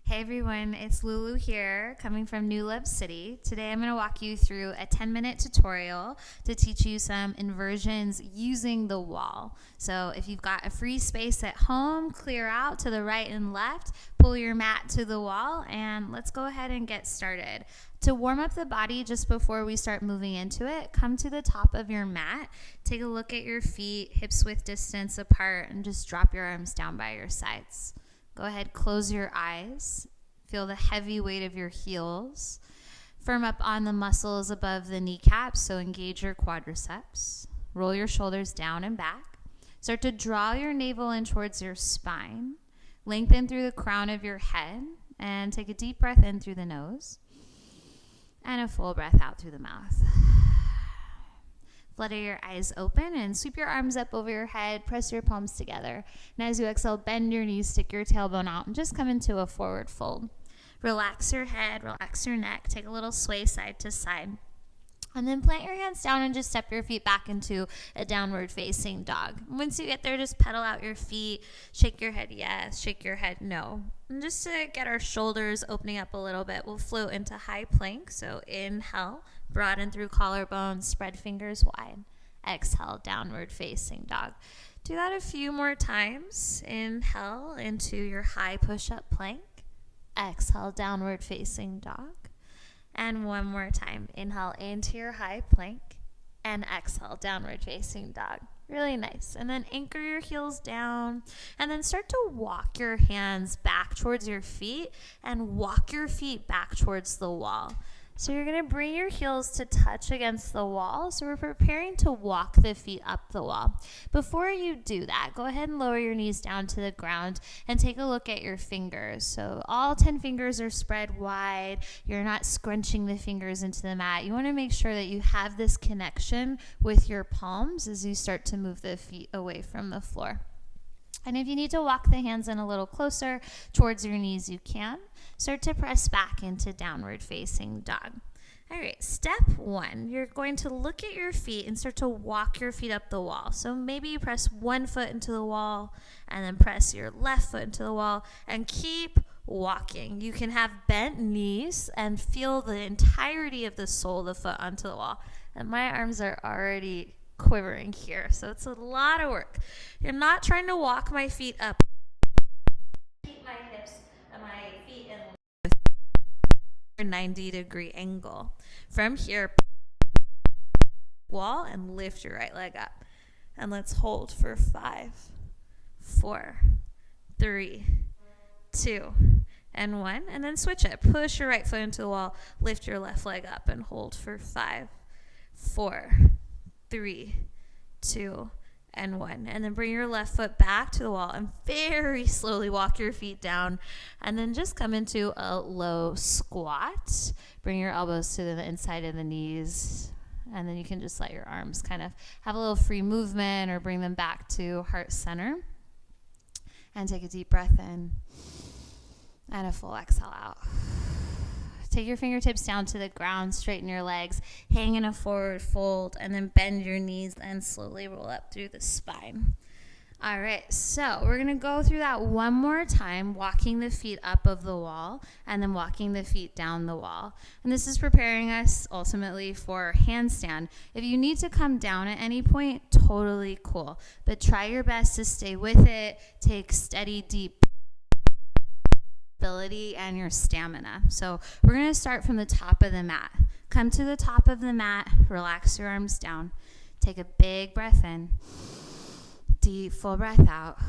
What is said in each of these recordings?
Hey everyone, it's Lulu here, coming from New Love City. Today I'm going to walk you through a 10-minute tutorial to teach you some inversions using the wall. So if you've got a free space at home, clear out to the right and left, pull your mat to the wall, and let's go ahead and get started. To warm up the body just before we start moving into it, come to the top of your mat, take a look at your feet, hips width distance apart, and just drop your arms down by your sides. Go ahead, close your eyes. Feel the heavy weight of your heels. Firm up on the muscles above the kneecaps, so engage your quadriceps. Roll your shoulders down and back. Start to draw your navel in towards your spine. Lengthen through the crown of your head, and take a deep breath in through the nose, and a full breath out through the mouth. Flutter your eyes open and sweep your arms up over your head. Press your palms together. And as you exhale, bend your knees, stick your tailbone out, and just come into a forward fold. Relax your head, relax your neck. Take a little sway side to side. And then plant your hands down and just step your feet back into a downward facing dog. Once you get there, just pedal out your feet. Shake your head yes, shake your head no. And just to get our shoulders opening up a little bit, we'll float into high plank. So inhale, broaden through collarbones, spread fingers wide. Exhale, downward facing dog. Do that a few more times. Inhale into your high push-up plank. Exhale, downward facing dog. And one more time. Inhale into your high plank and exhale, downward facing dog. Really nice. And then anchor your heels down and then start to walk your hands back towards your feet and walk your feet back towards the wall. So you're going to bring your heels to touch against the wall. So we're preparing to walk the feet up the wall. Before you do that, go ahead and lower your knees down to the ground and take a look at your fingers. So all 10 fingers are spread wide. You're not scrunching the fingers into the mat. You want to make sure that you have this connection with your palms as you start to move the feet away from the floor. And if you need to walk the hands in a little closer towards your knees, you can. Start to press back into downward facing dog. All right, step one, you're going to look at your feet and start to walk your feet up the wall. So maybe you press one foot into the wall and then press your left foot into the wall and keep walking. You can have bent knees and feel the entirety of the sole of the foot onto the wall. And my arms are already quivering here, so it's a lot of work. You're not trying to walk my feet up. Keep my hips and my feet in a 90-degree angle. From here, wall and lift your right leg up. And let's hold for 5, 4, 3, 2, and 1. And then switch it. Push your right foot into the wall, lift your left leg up, and hold for 5, 4, 3, 2, and 1. And then bring your left foot back to the wall and very slowly walk your feet down. And then just come into a low squat. Bring your elbows to the inside of the knees. And then you can just let your arms kind of have a little free movement or bring them back to heart center. And take a deep breath in and a full exhale out. Take your fingertips down to the ground, straighten your legs, hang in a forward fold, and then bend your knees and slowly roll up through the spine. All right, so we're going to go through that one more time, walking the feet up of the wall and then walking the feet down the wall. And this is preparing us ultimately for handstand. If you need to come down at any point, totally cool. But try your best to stay with it. Take steady, deep ability and your stamina. So we're going to start from the top of the mat. Come to the top of the mat, relax your arms down. Take a big breath in. Deep, full breath out.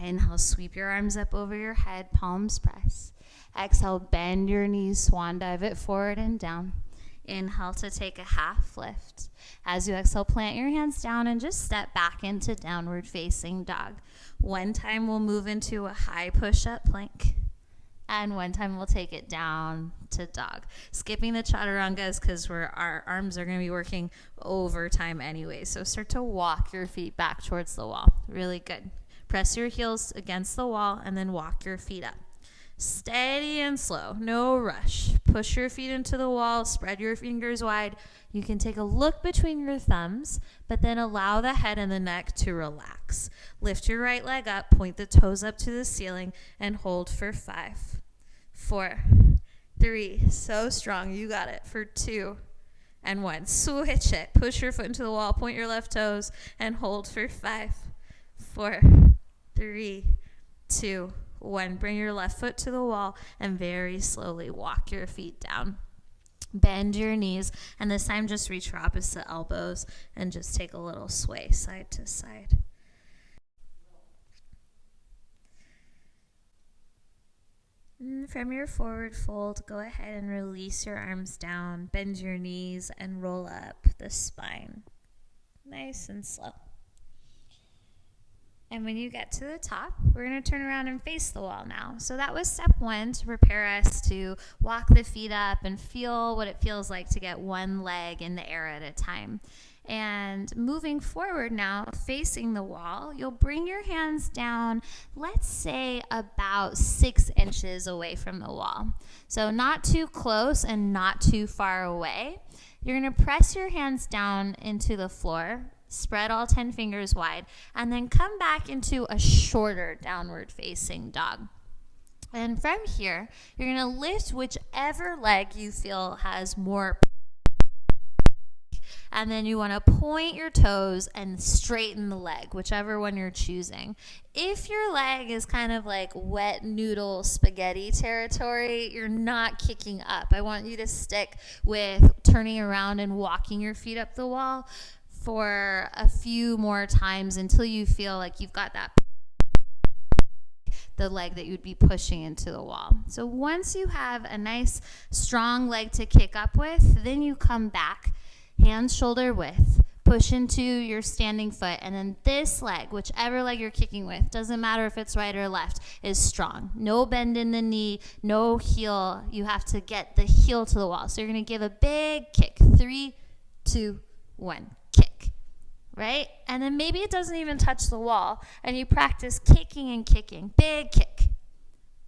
Inhale, sweep your arms up over your head, palms press. Exhale, bend your knees, swan dive it forward and down. Inhale to take a half lift. As you exhale, plant your hands down and just step back into downward facing dog. One time we'll move into a high push-up plank. And one time we'll take it down to dog. Skipping the chaturangas because our arms are going to be working overtime anyway. So start to walk your feet back towards the wall. Really good. Press your heels against the wall and then walk your feet up. Steady and slow. No rush. push your feet into the wall, spread your fingers wide. You can take a look between your thumbs, but then allow the head and the neck to relax. Lift your right leg up, point the toes up to the ceiling, and hold for 5, 4, 3, so strong, you got it, for 2, and 1. Switch it. Push your foot into the wall, point your left toes, and hold for 5, 4, 3, 2, 1. Bring your left foot to the wall and very slowly walk your feet down. Bend your knees, and this time just reach for opposite elbows and just take a little sway side to side. And from your forward fold, go ahead and release your arms down, bend your knees, and roll up the spine. Nice and slow. And when you get to the top, we're going to turn around and face the wall now. So that was step 1 to prepare us to walk the feet up and feel what it feels like to get one leg in the air at a time. And moving forward now, facing the wall, you'll bring your hands down, let's say about 6 inches away from the wall. So not too close and not too far away. You're going to press your hands down into the floor. Spread all 10 fingers wide, and then come back into a shorter downward facing dog. And from here, you're going to lift whichever leg you feel has more, and then you want to point your toes and straighten the leg, whichever one you're choosing. If your leg is kind of like wet noodle spaghetti territory, you're not kicking up. I want you to stick with turning around and walking your feet up the wall for a few more times until you feel like you've got the leg that you'd be pushing into the wall. So once you have a nice strong leg to kick up with, then you come back, hands shoulder width, push into your standing foot, and then this leg, whichever leg you're kicking with, doesn't matter if it's right or left, is strong. No bend in the knee, no heel. You have to get the heel to the wall. So you're going to give a big kick. 3, 2, 1. Kick, right? And then maybe it doesn't even touch the wall, and you practice kicking and kicking. Big kick,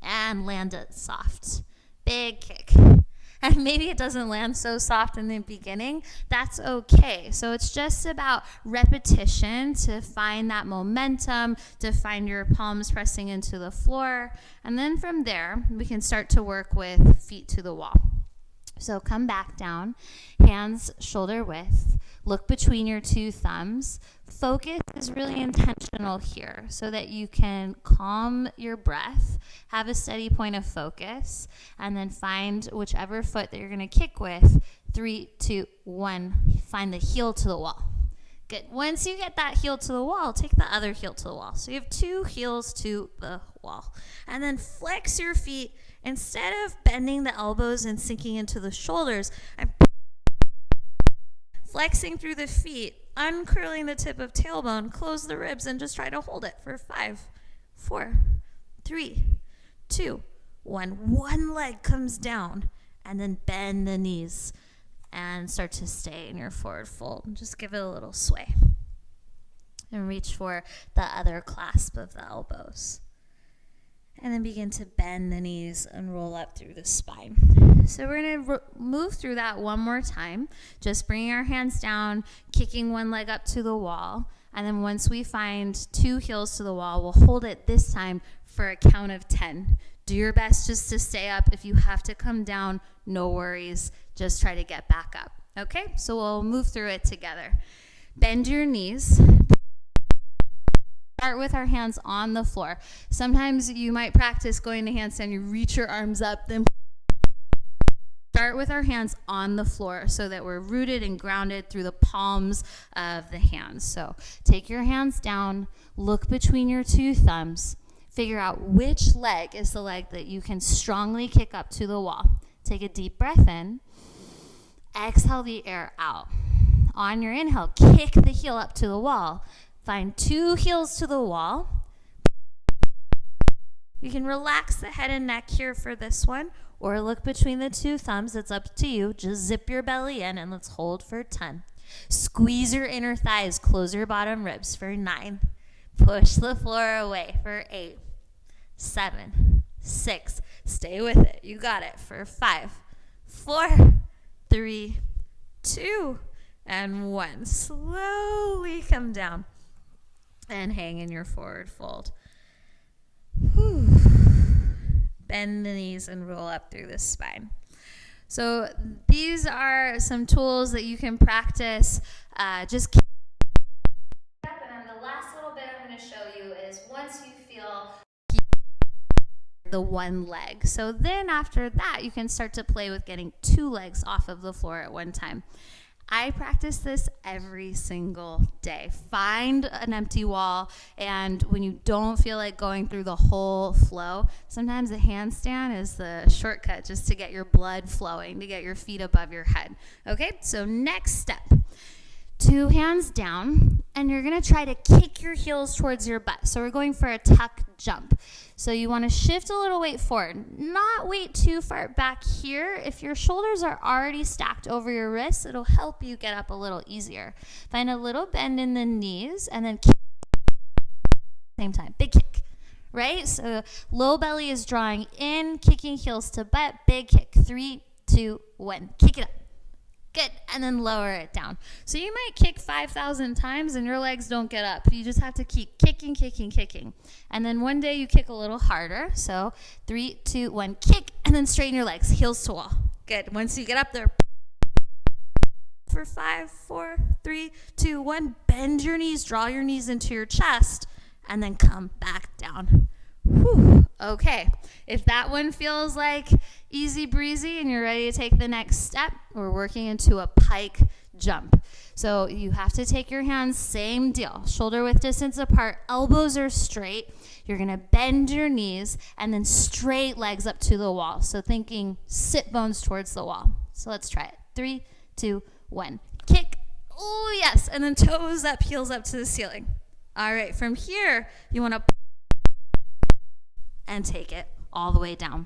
and land it soft. Big kick. And maybe it doesn't land so soft in the beginning. That's okay. So it's just about repetition to find that momentum, to find your palms pressing into the floor. And then from there, we can start to work with feet to the wall. So come back down, hands shoulder width, look between your 2 thumbs. Focus is really intentional here so that you can calm your breath, have a steady point of focus, and then find whichever foot that you're going to kick with. 3, 2, 1, find the heel to the wall. Good. Once you get that heel to the wall, take the other heel to the wall. So you have 2 heels to the wall. And then flex your feet. Instead of bending the elbows and sinking into the shoulders, I'm flexing through the feet, uncurling the tip of tailbone, close the ribs, and just try to hold it for 5, 4, 3, 2, 1. One leg comes down, and then bend the knees and start to stay in your forward fold. Just give it a little sway. And reach for the other clasp of the elbows. And then begin to bend the knees and roll up through the spine. So we're going to move through that one more time. Just bringing our hands down, kicking one leg up to the wall. And then once we find 2 heels to the wall, we'll hold it this time for a count of 10. Do your best just to stay up. If you have to come down, no worries. Just try to get back up. Okay? So we'll move through it together. Bend your knees. Start with our hands on the floor. Sometimes you might practice going to handstand. You reach your arms up, then start with our hands on the floor so that we're rooted and grounded through the palms of the hands. So take your hands down, look between your 2 thumbs, figure out which leg is the leg that you can strongly kick up to the wall. Take a deep breath in, exhale the air out. On your inhale, kick the heel up to the wall. Find 2 heels to the wall. You can relax the head and neck here for this one, or look between the 2 thumbs. It's up to you. Just zip your belly in, and let's hold for 10. Squeeze your inner thighs. Close your bottom ribs for 9. Push the floor away for 8, 7, 6. Stay with it. You got it for 5, 4, 3, 2, and 1. Slowly come down and hang in your forward fold. Whew. Bend the knees and roll up through the spine. So these are some tools that you can practice. Just keep up. And on the last little bit I'm going to show you is once you feel the one leg. So then after that, you can start to play with getting 2 legs off of the floor at one time. I practice this every single day. Find an empty wall, and when you don't feel like going through the whole flow, sometimes a handstand is the shortcut just to get your blood flowing, to get your feet above your head. Okay, so next step. 2 hands down, and you're going to try to kick your heels towards your butt. So we're going for a tuck jump. So you want to shift a little weight forward, not weight too far back here. If your shoulders are already stacked over your wrists, it'll help you get up a little easier. Find a little bend in the knees, and then kick at the same time. Big kick, right? So low belly is drawing in, kicking heels to butt, big kick. 3, 2, 1. Kick it up. Good, and then lower it down. So you might kick 5,000 times and your legs don't get up. You just have to keep kicking, kicking, kicking. And then one day you kick a little harder. So 3, 2, 1, kick, and then straighten your legs, heels to wall. Good, once you get up there, for 5, 4, 3, 2, 1, bend your knees, draw your knees into your chest, and then come back down. Whew. Okay, if that one feels like easy breezy and you're ready to take the next step, we're working into a pike jump. So you have to take your hands, same deal, shoulder width distance apart, elbows are straight. You're going to bend your knees and then straight legs up to the wall. So thinking sit bones towards the wall. So let's try it. 3, 2, 1. Kick. Oh, yes. And then toes up, heels up to the ceiling. All right, from here, you want to and take it all the way down.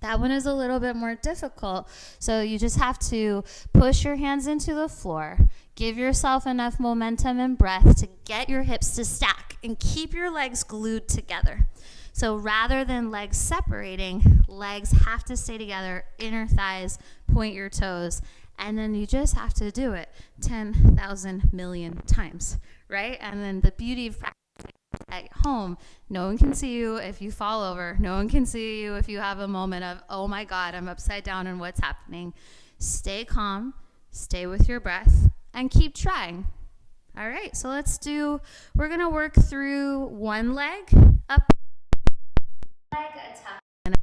That one is a little bit more difficult. So you just have to push your hands into the floor, give yourself enough momentum and breath to get your hips to stack and keep your legs glued together. So rather than legs separating, legs have to stay together, inner thighs, point your toes, and then you just have to do it 10,000 million times, right? And then the beauty of practice at home, no one can see you if you fall over. No one can see you if you have a moment of, oh my God, I'm upside down and what's happening. Stay calm, stay with your breath, and keep trying. All right, so we're going to work through one leg, up, leg, a tuck,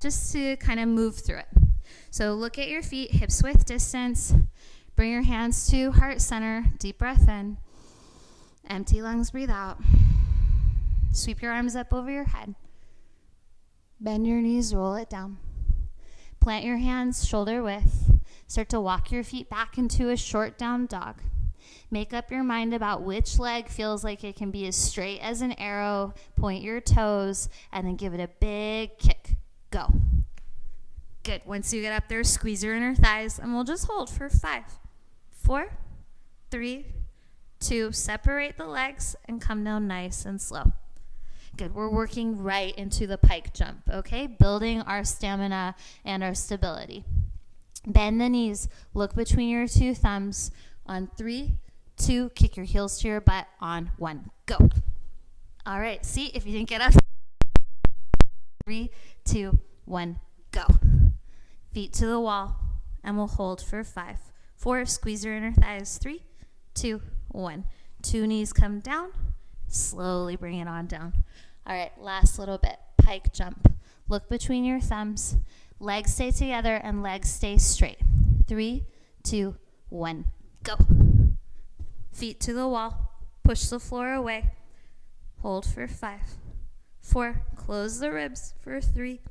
just to kind of move through it. So look at your feet, hips width distance. Bring your hands to heart center, deep breath in. Empty lungs, breathe out. Sweep your arms up over your head. Bend your knees, roll it down. Plant your hands shoulder width. Start to walk your feet back into a short down dog. Make up your mind about which leg feels like it can be as straight as an arrow. Point your toes and then give it a big kick. Go. Good. Once you get up there, squeeze your inner thighs and we'll just hold for 5, 4, 3, 2, separate the legs and come down nice and slow. Good, we're working right into the pike jump, okay? Building our stamina and our stability. Bend the knees, look between your 2 thumbs. On 3, 2, kick your heels to your butt. On 1, go. All right, see, if you didn't get up. 3, 2, 1, go. Feet to the wall, and we'll hold for 5, 4, squeeze your inner thighs. 3, 2, 1. 2 knees come down. Slowly bring it on down. All right, last little bit. Pike jump. Look between your thumbs. Legs stay together and legs stay straight. 3, 2, 1, go. Feet to the wall. Push the floor away. Hold for 5, 4. Close the ribs for 3,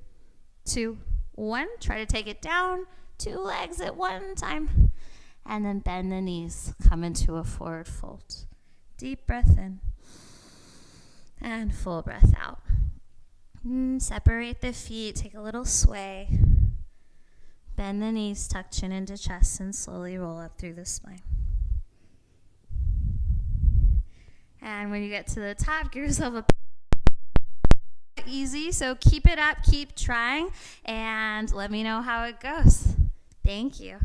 2, 1. Try to take it down. 2 legs at one time. And then bend the knees. Come into a forward fold. Deep breath in. And full breath out. Separate the feet. Take a little sway. Bend the knees. Tuck chin into chest and slowly roll up through the spine. And when you get to the top, give yourself a easy. So keep it up, keep trying, and let me know how it goes. Thank you.